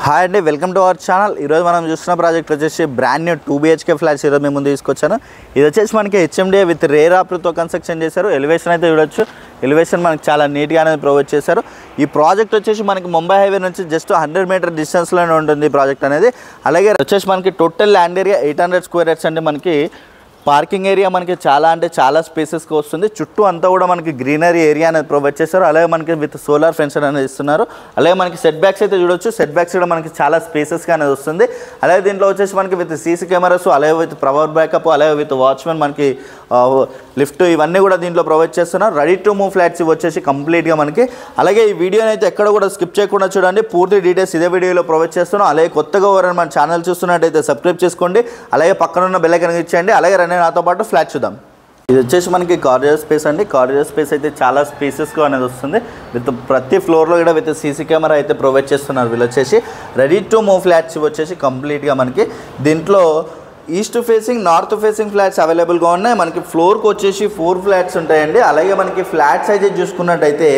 Hi అండి, welcome to our channel. ఈరోజు మనం చూస్తున్న ప్రాజెక్ట్ వచ్చేసి బ్రాండ్ న్యూ 2 BHK ఫ్లాట్స్ ఈరోజు మేము ముందు తీసుకొచ్చాను. ఇది వచ్చేసి మనకి HMDA విత్ రేర్ ఆప్తో కన్స్ట్రక్షన్ చేశారు. ఎలివేషన్ అయితే చూడొచ్చు. ఎలివేషన్ మనకి చాలా నీట్గా అనేది ప్రొవైడ్ చేశారు. ఈ ప్రాజెక్ట్ వచ్చేసి మనకి ముంబై హైవే నుంచి జస్ట్ 100 మీటర్ డిస్టెన్స్లోనే ఉంటుంది ఈ ప్రాజెక్ట్ అనేది. అలాగే వచ్చేసి మనకి total land area 800 square yards అంటే మనకి పార్కింగ్ ఏరియా మనకి చాలా స్పేసెస్గా వస్తుంది. చుట్టూ అంతా కూడా మనకి గ్రీనరీ ఏరియా అనేది ప్రొవైడ్ చేస్తారు. అలాగే మనకి విత్ సోలార్ ఫెన్సర్ అనేది ఇస్తున్నారు. అలాగే మనకి సెట్ బ్యాక్స్ అయితే చూడొచ్చు. సెట్ బ్యాక్స్ కూడా మనకి చాలా స్పేసెస్గా అనేది వస్తుంది. అలాగే దీంట్లో వచ్చేసి మనకి విత్ సీసీ కెమెరాస్, అలాగే విత్ పవర్ బ్యాకప్, అలాగే విత్ వాచ్మెన్, మనకి లిఫ్ట్, ఇవన్నీ కూడా దీంట్లో ప్రొవైడ్ చేస్తున్నారు. రెడీ టు మూవ్ ఫ్లాట్స్ ఇవి వచ్చేసి కంప్లీట్గా మనకి. అలాగే ఈ వీడియోని అయితే ఎక్కడ కూడా స్కిప్ చేయకుండా చూడండి. పూర్తి డీటెయిల్స్ ఇదే వీడియోలో ప్రొవైడ్ చేస్తున్నాం. అలాగే కొత్తగా ఎవరైనా మన ఛానల్ చూస్తున్నట్టయితే సబ్స్క్రైబ్ చేసుకోండి. అలాగే పక్కన ఉన్న బెల్ ఐకాన్ ఇచ్చేయండి. అలాగే నాతో పాటు ఫ్లాట్ చూద్దాం. ఇది వచ్చేసి మనకి కారిడార్ స్పేస్ అండి. కారిడార్ స్పేస్ అయితే చాలా స్పేసెస్గా అనేది వస్తుంది. విత్ ప్రతి ఫ్లోర్లో కూడా విత్ సీసీ కెమెరా అయితే ప్రొవైడ్ చేస్తున్నారు. వీళ్ళు వచ్చేసి రెడీ టు మూవ్ ఫ్లాట్స్ వచ్చేసి కంప్లీట్గా మనకి దీంట్లో east facing, north facing flats అవైలబుల్గా ఉన్నాయి. మనకి ఫ్లోర్కి వచ్చేసి 4 ఫ్లాట్స్ ఉంటాయండి. అలాగే మనకి ఫ్లాట్స్ అయితే చూసుకున్నట్టయితే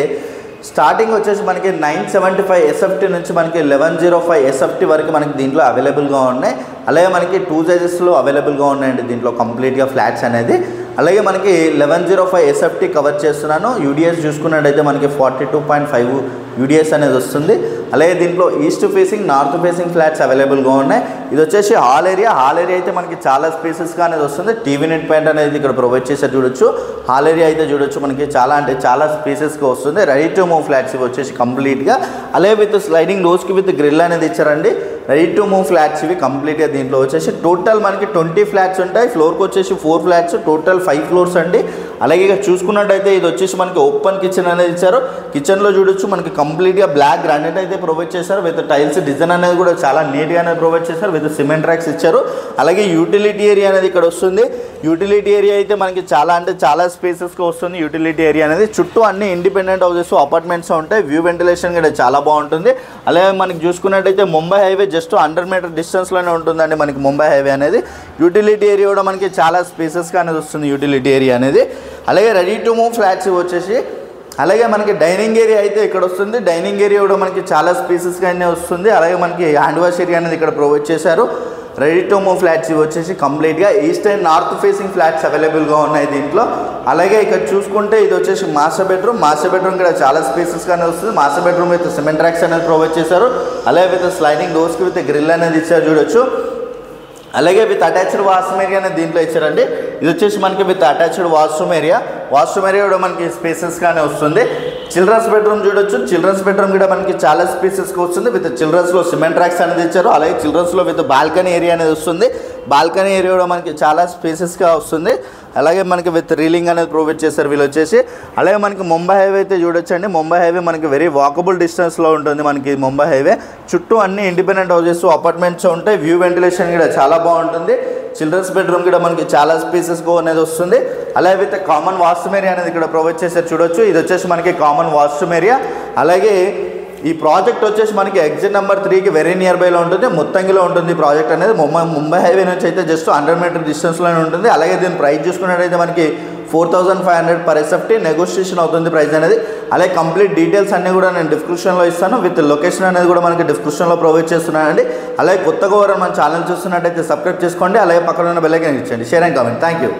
స్టార్టింగ్ వచ్చేసి మనకి 975 SFT నుంచి మనకి 1105 SFT వరకు మనకి దీంట్లో అవైలబుల్గా ఉన్నాయి. అలాగే మనకి 2 సైజెస్లో అవైలబుల్గా ఉన్నాయండి దీంట్లో కంప్లీట్గా ఫ్లాట్స్ అనేది. అలాగే మనకి 1105 SFT కవర్ చేస్తున్నాను. UDS చూసుకున్నట్టయితే మనకి 42.5 UDS అనేది వస్తుంది. అలాగే దీంట్లో east facing, north facing flats అవైలబుల్గా ఉన్నాయి. ఇది వచ్చేసి హాల్ ఏరియా అయితే మనకి చాలా స్పేసెస్గా అనేది వస్తుంది. టీవీ నెట్ పాయింట్ అనేది ఇక్కడ ప్రొవైడ్ చేసారు చూడొచ్చు. హాల్ ఏరియా అయితే చూడొచ్చు మనకి చాలా స్పేసెస్గా వస్తుంది. రెడీ టు మూవ్ ఫ్లాట్స్ ఇవి వచ్చేసి కంప్లీట్గా. అలాగే విత్ స్లైడింగ్ డోర్స్కి విత్ గ్రిల్ అనేది ఇచ్చారండి. రెడీ టు మూవ్ ఫ్లాట్స్ ఇవి కంప్లీట్గా. దీంట్లో వచ్చేసి టోటల్ మనకి 20 ఫ్లాట్స్ ఉంటాయి. ఫ్లోర్కి వచ్చేసి 4 ఫ్లాట్స్, టోటల్ 5 ఫ్లోర్స్ అండి. అలాగే ఇక చూసుకున్నట్టయితే ఇది వచ్చేసి మనకి ఓపెన్ కిచెన్ అనేది ఇచ్చారు. కిచెన్లో చూడొచ్చు మనకి కంప్లీట్గా బ్లాక్ గ్రానైట్ అయితే ప్రొవైడ్ చేశారు. విత్ టైల్స్ డిజైన్ అనేది కూడా చాలా నీట్గా అనేది ప్రొవైడ్ చేశారు. విత్ సిమెంట్ ర్యాక్స్ ఇచ్చారు. అలాగే యూటిలిటీ ఏరియా అనేది ఇక్కడ వస్తుంది. యూటిలిటీ ఏరియా అయితే మనకి చాలా స్పేసెస్గా వస్తుంది. యూటిలిటీ ఏరియా అనేది చుట్టూ అన్ని ఇండిపెండెంట్ హౌసెస్, అపార్ట్మెంట్స్ ఉంటాయి. వ్యూ వెంటిలేషన్ కూడా చాలా బాగుంటుంది. అలాగే మనకి చూసుకున్నట్టయితే ముంబై హైవే జస్ట్ 100 మీటర్ డిస్టెన్స్లోనే ఉంటుందండి మనకి ముంబై హైవే అనేది. యూటిలిటీ ఏరియా కూడా మనకి చాలా స్పేసెస్గా అనేది వస్తుంది యూటిలిటీ ఏరియా అనేది. అలాగే రెడీ టు మూవ్ ఫ్లాట్స్ వచ్చేసి అలాగే మనకి డైనింగ్ ఏరియా అయితే ఇక్కడ వస్తుంది. డైనింగ్ ఏరియా కూడా మనకి చాలా స్పేసెస్గానే వస్తుంది. అలాగే మనకి హ్యాండ్ వాష్ ఏరియా అనేది ఇక్కడ ప్రొవైడ్ చేశారు. రెడీ టు మూవ్ ఫ్లాట్స్ వచ్చేసి కంప్లీట్గా east and north facing flats అవైలబుల్గా ఉన్నాయి దీంట్లో. అలాగే ఇక్కడ చూసుకుంటే ఇది వచ్చేసి మాస్టర్ బెడ్రూమ్ కూడా చాలా స్పేసెస్గానే వస్తుంది. Master bedroom with cement racks అనేది ప్రొవైడ్ చేశారు. అలాగే విత్ స్లైడింగ్ డోర్స్కి విత్ గ్రిల్ అనేది ఇచ్చారు చూడొచ్చు. అలాగే విత్ అటాచ్డ్ వాష్రూమ్ ఏరియా అనేది దీంట్లో ఇచ్చారండి. ఇది వచ్చేసి మనకి విత్ అటాచ్డ్ వాష్రూమ్ ఏరియా కూడా మనకి స్పేసెస్గానే వస్తుంది. చిల్డ్రన్స్ బెడ్రూమ్ చూడొచ్చు. చిల్డ్రన్స్ బెడ్రూమ్ కూడా మనకి చాలా స్పేసెస్గా వస్తుంది. విత్ చిల్డ్రన్స్లో సిమెంట్ ర్యాక్స్ అనేది ఇచ్చారు. అలాగే చిల్డ్రన్స్లో విత్ బాల్కనీ ఏరియా అనేది వస్తుంది. బాల్కనీ ఏరియా కూడా మనకి చాలా స్పేసెస్గా వస్తుంది. అలాగే మనకి విత్ రీలింగ్ అనేది ప్రొవైడ్ చేస్తారు వీళ్ళు వచ్చేసి. అలాగే మనకి ముంబై హైవే అయితే చూడొచ్చండి. ముంబై హైవే మనకి వెరీ వాకబుల్ డిస్టెన్స్లో ఉంటుంది మనకి ముంబై హైవే. చుట్టూ అన్ని ఇండిపెండెంట్ హౌసెస్, అపార్ట్మెంట్స్ ఉంటాయి. వ్యూ వెంటిలేషన్ కూడా చాలా బాగుంటుంది. చిల్డ్రన్స్ బెడ్రూమ్ కూడా మనకి చాలా స్పేసెస్గా అనేది వస్తుంది. అలాగే విత్ కామన్ వాష్రూమ్ ఏరియా అనేది ఇక్కడ ప్రొవైడ్ చేశారు చూడొచ్చు. ఇది వచ్చేసి మనకి కామన్ వాష్రూమ్ ఏరియా. అలాగే ఈ ప్రాజెక్ట్ వచ్చేసి మనకి ఎగ్జిట్ నెంబర్ 3కి వెరీ నియర్ బైలో ఉంటుంది. ముత్తంగిలో ఉంటుంది ఈ ప్రాజెక్ట్ అనేది. ముంబై హైవే నుంచి అయితే జస్ట్ 100 మీటర్ డిస్టెన్స్లోనే ఉంటుంది. అలాగే దీని ప్రైస్ చూసుకున్నట్టయితే మనకి 4500 per SFT నెగోషియేషన్ అవుతుంది ప్రైస్ అనేది. అలాగే కంప్లీట్ డీటెయిల్స్ అన్నీ కూడా నేను డిస్క్రిప్షన్లో ఇస్తాను. విత్ లొకేషన్ అనేది కూడా మనకి డిస్క్రిప్షన్లో ప్రొవైడ్ చేస్తున్నానండి. అలాగే కొత్తగా ఎవరైనా మన ఛానల్ చూస్తున్నట్టయితే సబ్స్క్రైబ్ చేసుకోండి. అలాగే పక్కన ఉన్న బెల్ ఐకాన్ ఇచ్చండి. Share and comment. Thank you.